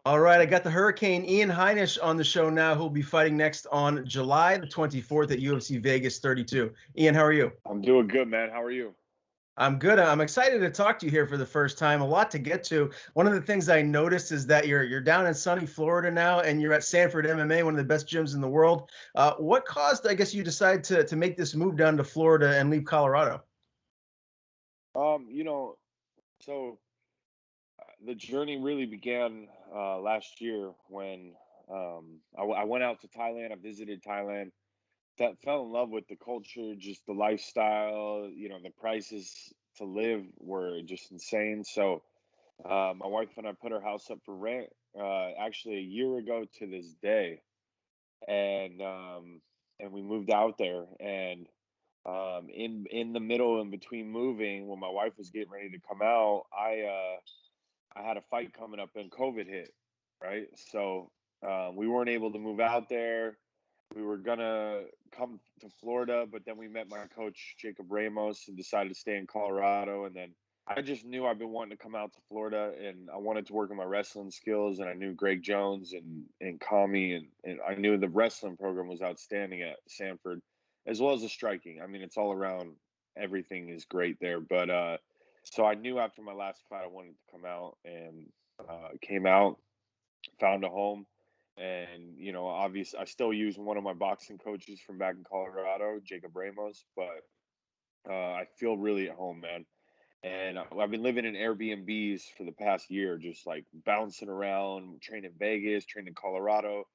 All right, I got the Hurricane Ian Heinisch on the show now, who'll be fighting next on July the 24th at UFC Vegas 32. Ian, how are you? I'm doing good, man. How are you? I'm good. I'm excited to talk to you here for the first time. A lot to get to. One of the things I noticed is that you're down in sunny Florida now, and you're at Sanford MMA, one of the best gyms in the world. What caused, I guess, you decide to make this move down to Florida and leave Colorado? Um, you know, so the journey really began last year when I went out to Thailand. I visited Thailand. That fell in love with the culture, just the lifestyle. The prices to live were just insane. So my wife and I put our house up for rent actually a year ago to this day, and we moved out there. And in the middle, in between moving, when my wife was getting ready to come out, I had a fight coming up and COVID hit, right? So we weren't able to move out there. We were gonna come to Florida, but then we met my coach Jacob Ramos and decided to stay in Colorado. And then I just knew I've been wanting to come out to Florida, and I wanted to work on my wrestling skills. And I knew Greg Jones and Kami, and I knew the wrestling program was outstanding at Sanford, as well as the striking. I mean, it's all around. Everything is great there, but so I knew after my last fight I wanted to come out, and came out, found a home. And obviously I still use one of my boxing coaches from back in Colorado, Jacob Ramos, but I feel really at home, man. And I've been living in Airbnbs for the past year, just like bouncing around, training in Vegas, training in Colorado.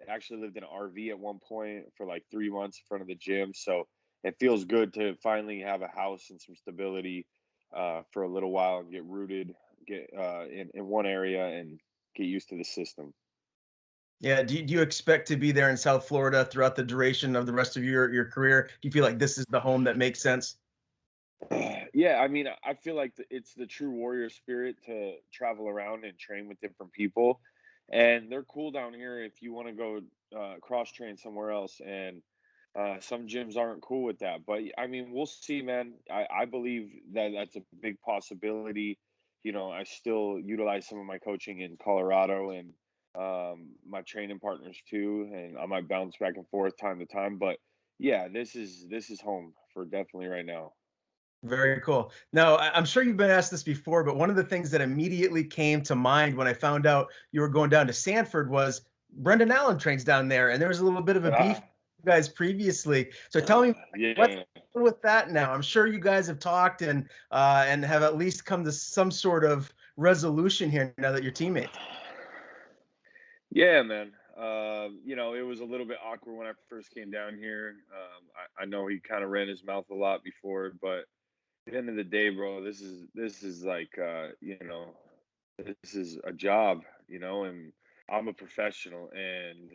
Actually lived in an RV at one point for like 3 months in front of the gym. So it feels good to finally have a house and some stability for a little while and get rooted, get in one area and get used to the system. Yeah, do you expect to be there in South Florida throughout the duration of the rest of your career? Do you feel like this is the home that makes sense? Yeah, I mean, I feel like it's the true warrior spirit to travel around and train with different people, and they're cool down here if you want to go cross train somewhere else. And some gyms aren't cool with that, but I mean, we'll see, man. I believe that that's a big possibility. I still utilize some of my coaching in Colorado and my training partners too, and I might bounce back and forth time to time. But yeah, this is home for definitely right now. Very cool. Now, I'm sure you've been asked this before, but one of the things that immediately came to mind when I found out you were going down to Sanford was Brendan Allen trains down there, and there was a little bit of a beef Ah, you guys previously. So tell me what's yeah. going on with that now. I'm sure you guys have talked and have at least come to some sort of resolution here now that you're teammates. Yeah, man. It was a little bit awkward when I first came down here. I know he kind of ran his mouth a lot before, but at the end of the day, bro, this is like this is a job, and I'm a professional, and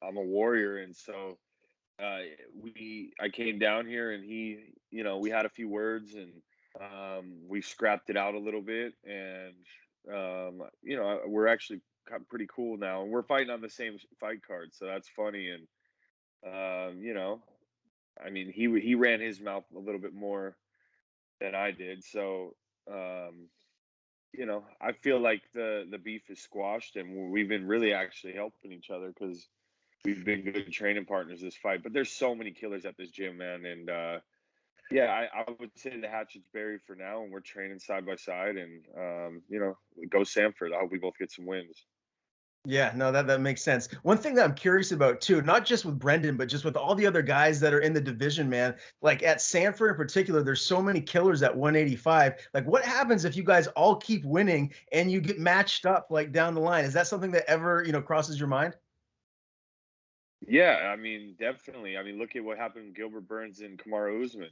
I'm a warrior. And so I came down here, and we had a few words, and we scrapped it out a little bit. And we're actually pretty cool now, and we're fighting on the same fight card, so that's funny. And I mean, he ran his mouth a little bit more than I did. So I feel like the beef is squashed, and we've been really actually helping each other because we've been good training partners this fight. But there's so many killers at this gym, man. And yeah, I would say the hatchet's buried for now, and we're training side by side. And go Sanford. I hope we both get some wins. Yeah, no, that makes sense. One thing that I'm curious about too, not just with Brendan, but just with all the other guys that are in the division, man. Like at Sanford in particular, there's so many killers at 185. Like, what happens if you guys all keep winning and you get matched up like down the line? Is that something that ever, crosses your mind? Yeah, I mean, definitely. I mean, look at what happened with Gilbert Burns and Kamaru Usman.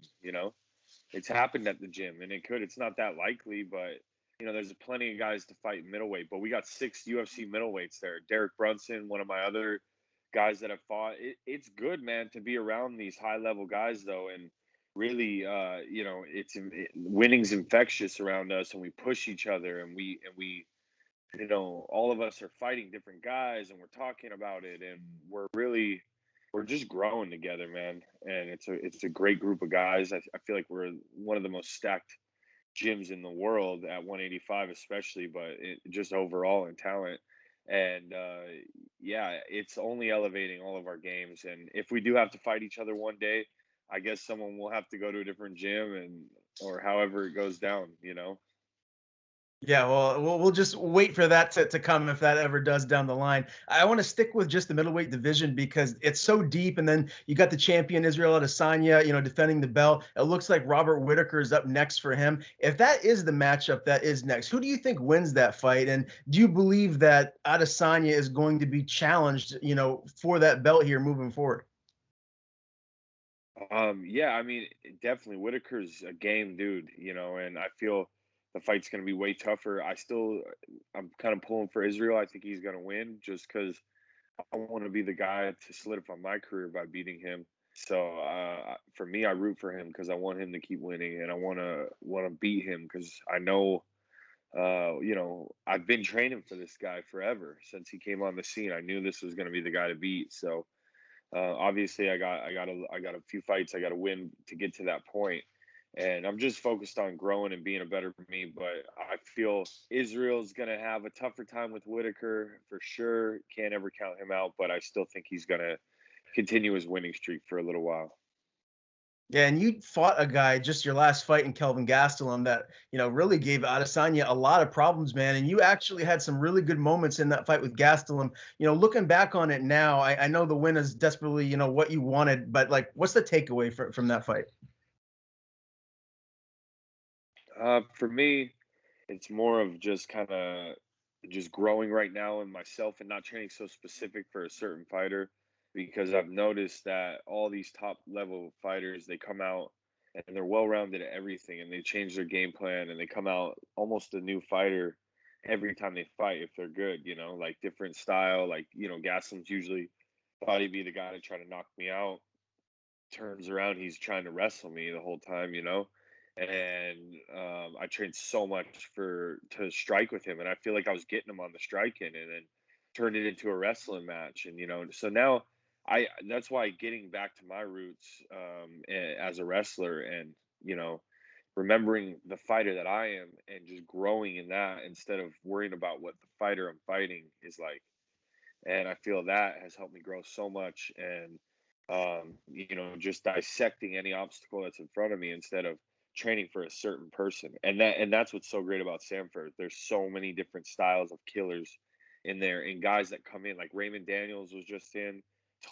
It's happened at the gym, and it could. It's not that likely, but there's plenty of guys to fight middleweight. But we got 6 UFC middleweights there. Derek Brunson, one of my other guys that have fought. It's good, man, to be around these high level guys, though, and really, winning's infectious around us, and we push each other, and we all of us are fighting different guys, and we're talking about it, and we're just growing together, man. And it's a great group of guys. I feel like we're one of the most stacked gyms in the world at 185 especially, but just overall in talent. And yeah, it's only elevating all of our games. And if we do have to fight each other one day, I guess someone will have to go to a different gym, and or however it goes down, you know. Yeah, well, we'll just wait for that to come if that ever does down the line. I want to stick with just the middleweight division because it's so deep, and then you got the champion Israel Adesanya, defending the belt. It looks like Robert Whitaker is up next for him. If that is the matchup that is next, who do you think wins that fight? And do you believe that Adesanya is going to be challenged, for that belt here moving forward? Yeah, I mean, definitely Whitaker's a game dude, and I feel the fight's going to be way tougher. I'm kind of pulling for Israel. I think he's going to win just because I want to be the guy to solidify my career by beating him. So for me, I root for him because I want him to keep winning, and I want to beat him because I know, I've been training for this guy forever since he came on the scene. I knew this was going to be the guy to beat. So obviously, I got a few fights I got to win to get to that point, and I'm just focused on growing and being a better me. But I feel Israel's gonna have a tougher time with Whitaker for sure. Can't ever count him out, but I still think he's gonna continue his winning streak for a little while. Yeah, and you fought a guy just your last fight in Kelvin Gastelum that, really gave Adesanya a lot of problems, man. And you actually had some really good moments in that fight with Gastelum. Looking back on it now, I know the win is desperately, what you wanted, but like, what's the takeaway from that fight? For me, it's more of just kind of just growing right now in myself and not training so specific for a certain fighter, because I've noticed that all these top level fighters, they come out and they're well rounded at everything, and they change their game plan and they come out almost a new fighter every time they fight if they're good, like different style. Like, Gaslam's usually thought he'd be the guy to try to knock me out, turns around, he's trying to wrestle me the whole time, and I trained so much for to strike with him, and I feel like I was getting him on the striking, and then turned it into a wrestling match, and so now I that's why getting back to my roots as a wrestler, and remembering the fighter that I am, and just growing in that instead of worrying about what the fighter I'm fighting is like. And I feel that has helped me grow so much, and just dissecting any obstacle that's in front of me instead of training for a certain person. And that's what's so great about Sanford. There's so many different styles of killers in there, and guys that come in like Raymond Daniels was just in,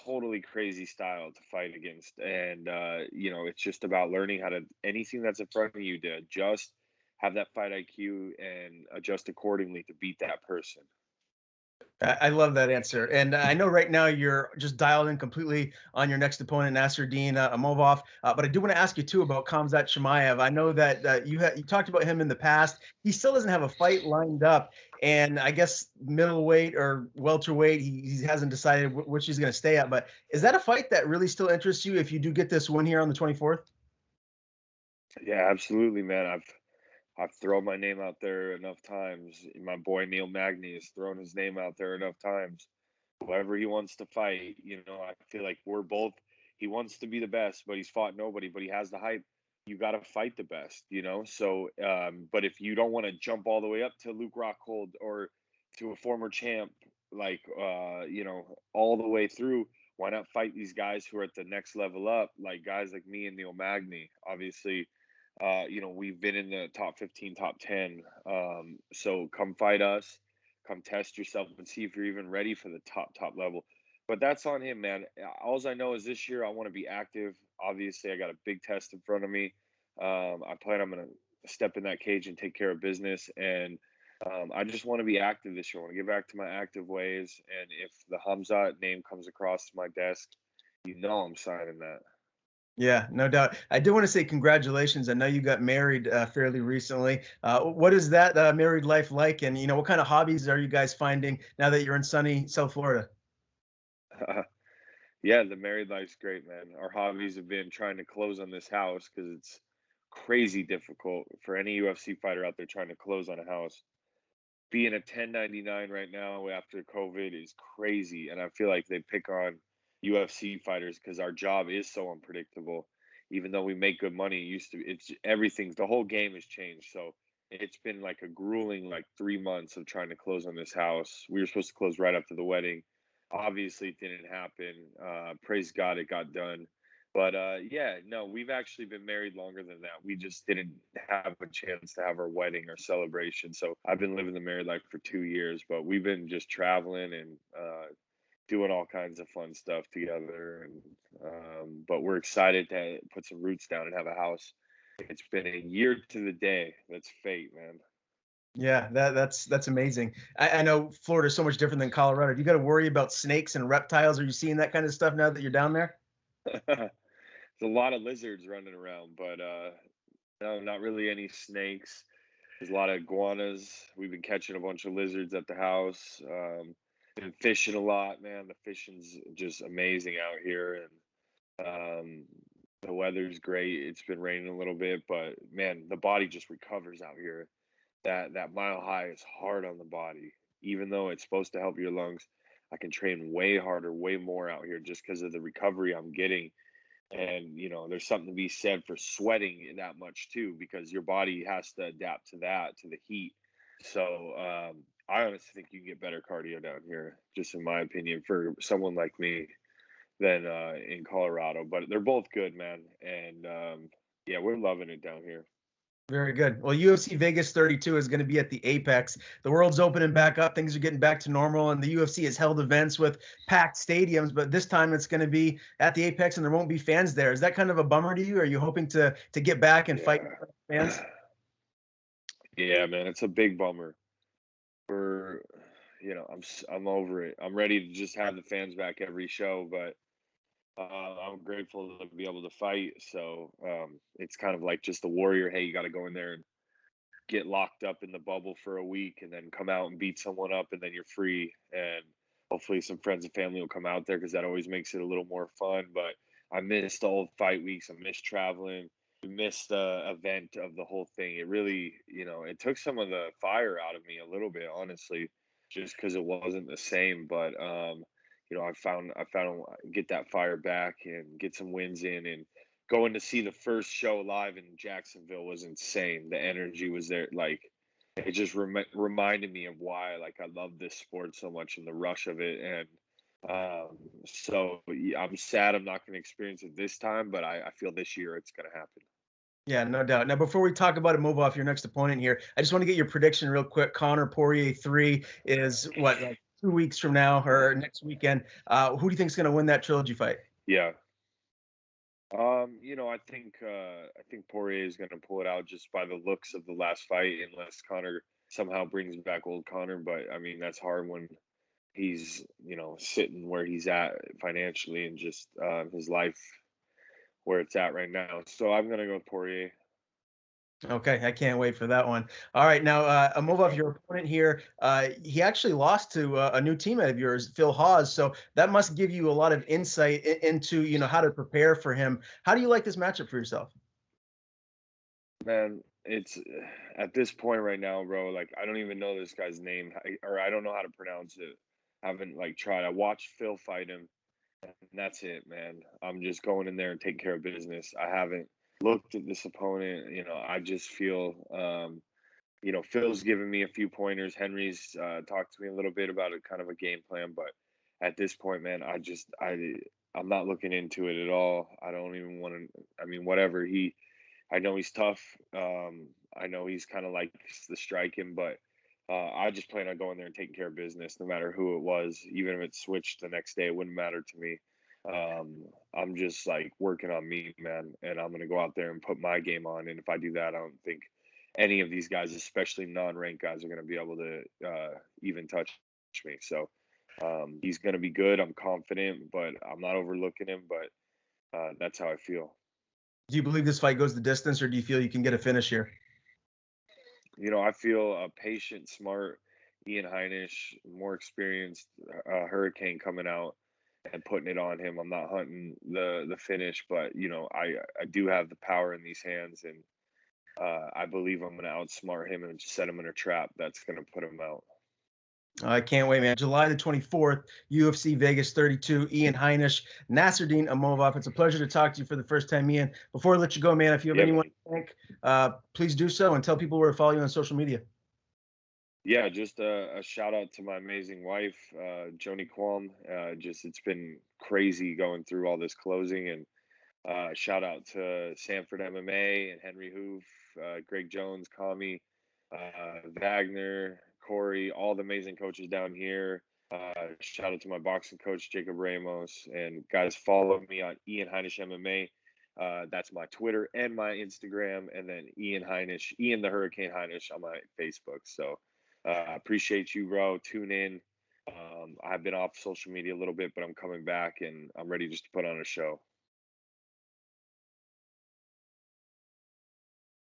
totally crazy style to fight against. And it's just about learning how to anything that's in front of you to adjust, have that fight IQ, and adjust accordingly to beat that person. I love that answer, and I know right now you're just dialed in completely on your next opponent, Nassourdine Imavov. But I do want to ask you too about Khamzat Chimaev. I know that you talked about him in the past. He still doesn't have a fight lined up, and I guess middleweight or welterweight, he hasn't decided which he's going to stay at. But is that a fight that really still interests you if you do get this win here on the 24th? Yeah, absolutely, man. I've thrown my name out there enough times. My boy Neil Magny has thrown his name out there enough times. Whoever he wants to fight, I feel like we're both. He wants to be the best, but he's fought nobody. But he has the hype. You got to fight the best. So, but if you don't want to jump all the way up to Luke Rockhold or to a former champ, like all the way through, why not fight these guys who are at the next level up, like guys like me and Neil Magny? Obviously, we've been in the top 15, top 10. So come fight us, come test yourself and see if you're even ready for the top level. But that's on him, man. All I know is this year I want to be active. Obviously, I got a big test in front of me. I plan I'm going to step in that cage and take care of business. And I just want to be active this year. I want to get back to my active ways. And if the Hamzat name comes across my desk, I'm signing that. Yeah, no doubt. I do want to say congratulations. I know you got married fairly recently. What is that married life like? And what kind of hobbies are you guys finding now that you're in sunny South Florida? Yeah, the married life's great, man. Our hobbies have been trying to close on this house because it's crazy difficult for any UFC fighter out there trying to close on a house. Being a 1099 right now after COVID is crazy, and I feel like they pick on UFC fighters because our job is so unpredictable. even though we make good money, it's everything's the whole game has changed. So it's been like a grueling like 3 months of trying to close on this house. We were supposed to close right after the wedding. Obviously, it didn't happen. Praise God, it got done. But yeah, no, we've actually been married longer than that. We just didn't have a chance to have our wedding or celebration. So I've been living the married life for 2 years, but we've been just traveling and doing all kinds of fun stuff together. And but we're excited to put some roots down and have a house. It's been a year to the day. That's fate, man. Yeah, that's amazing. I know Florida's so much different than Colorado. Do you got to worry about snakes and reptiles? Are you seeing that kind of stuff now that you're down there? There's a lot of lizards running around, but no, not really any snakes. There's a lot of iguanas. We've been catching a bunch of lizards at the house. Been fishing a lot, man. The fishing's just amazing out here, and the weather's great. It's been raining a little bit, but man, the body just recovers out here. That Mile High is hard on the body, even though it's supposed to help your lungs. I can train way harder, way more out here just because of the recovery I'm getting. And there's something to be said for sweating that much too, because your body has to adapt to that, to the heat. So I honestly think you can get better cardio down here, just in my opinion, for someone like me than in Colorado. But they're both good, man. And yeah, we're loving it down here. Very good. Well, UFC Vegas 32 is going to be at the Apex. The world's opening back up. Things are getting back to normal, and the UFC has held events with packed stadiums, but this time it's going to be at the Apex, and there won't be fans there. Is that kind of a bummer to you? Are you hoping to get back and fight fans? Yeah, man, it's a big bummer. For I'm over it. I'm ready to just have the fans back every show, but I'm grateful to be able to fight. So it's kind of like just the warrior. Hey, you got to go in there and get locked up in the bubble for a week, and then come out and beat someone up, and then you're free. And hopefully, some friends and family will come out there because that always makes it a little more fun. But I missed the old fight weeks. I missed traveling. We missed the event of the whole thing. It really, it took some of the fire out of me a little bit, honestly, just because it wasn't the same. But I found get that fire back and get some wins in, and going to see the first show live in Jacksonville was insane. The energy was there, like it just reminded me of why like I love this sport so much and the rush of it. And so yeah, I'm sad I'm not going to experience it this time, but I feel this year it's going to happen. Yeah, no doubt. Now, before we talk about Imavov, your next opponent here, I just want to get your prediction real quick. Conor Poirier 3 is what, like 2 weeks from now or next weekend. Who do you think is going to win that trilogy fight? Yeah. I think Poirier is going to pull it out just by the looks of the last fight, unless Conor somehow brings back old Conor. But I mean, that's hard when he's sitting where he's at financially, and just his life where it's at right now. So I'm gonna go with Poirier. Okay, I can't wait for that one. All right, now Imavov, your opponent here, he actually lost to a new teammate of yours, Phil Hawes. So that must give you a lot of insight into how to prepare for him. How do you like this matchup for yourself? Man, it's at this point right now, bro. Like I don't even know this guy's name, or I don't know how to pronounce it. I haven't like tried. I watched Phil fight him, and that's it, man. I'm just going in there and taking care of business. I haven't looked at this opponent. I just feel, Phil's given me a few pointers. Henry's talked to me a little bit about it, kind of a game plan. But at this point, man, I'm not looking into it at all. I don't even want to. I mean, whatever I know he's tough. I know he's kind of like the striking, but I just plan on going there and taking care of business, no matter who it was. Even if it switched the next day, it wouldn't matter to me. I'm just like working on me, man, and I'm gonna go out there and put my game on. And if I do that, I don't think any of these guys, especially non-ranked guys, are gonna be able to even touch me. So he's gonna be good. I'm confident, but I'm not overlooking him. But that's how I feel. Do you believe this fight goes the distance, or do you feel you can get a finish here? I feel a patient, smart Ian Heinisch, more experienced Hurricane coming out and putting it on him. I'm not hunting the finish, but I do have the power in these hands, and I believe I'm going to outsmart him and set him in a trap that's going to put him out. I can't wait, man. July the 24th, UFC Vegas 32, Ian Heinisch, Nassourdine Imavov. It's a pleasure to talk to you for the first time, Ian. Before I let you go, man, if you have Yeah, anyone man. to thank, please do so and tell people where to follow you on social media. Yeah, just a shout out to my amazing wife, Joni Kwam. Just it's been crazy going through all this closing, and shout out to Sanford MMA and Henry Hoof, Greg Jones, Kami, Wagner, Corey, all the amazing coaches down here. Shout out to my boxing coach, Jacob Ramos. And guys, follow me on Ian Heinisch MMA. That's my Twitter and my Instagram. And then Ian Heinisch, Ian the Hurricane Heinisch on my Facebook. So appreciate you, bro. Tune in. I've been off social media a little bit, but I'm coming back and I'm ready just to put on a show.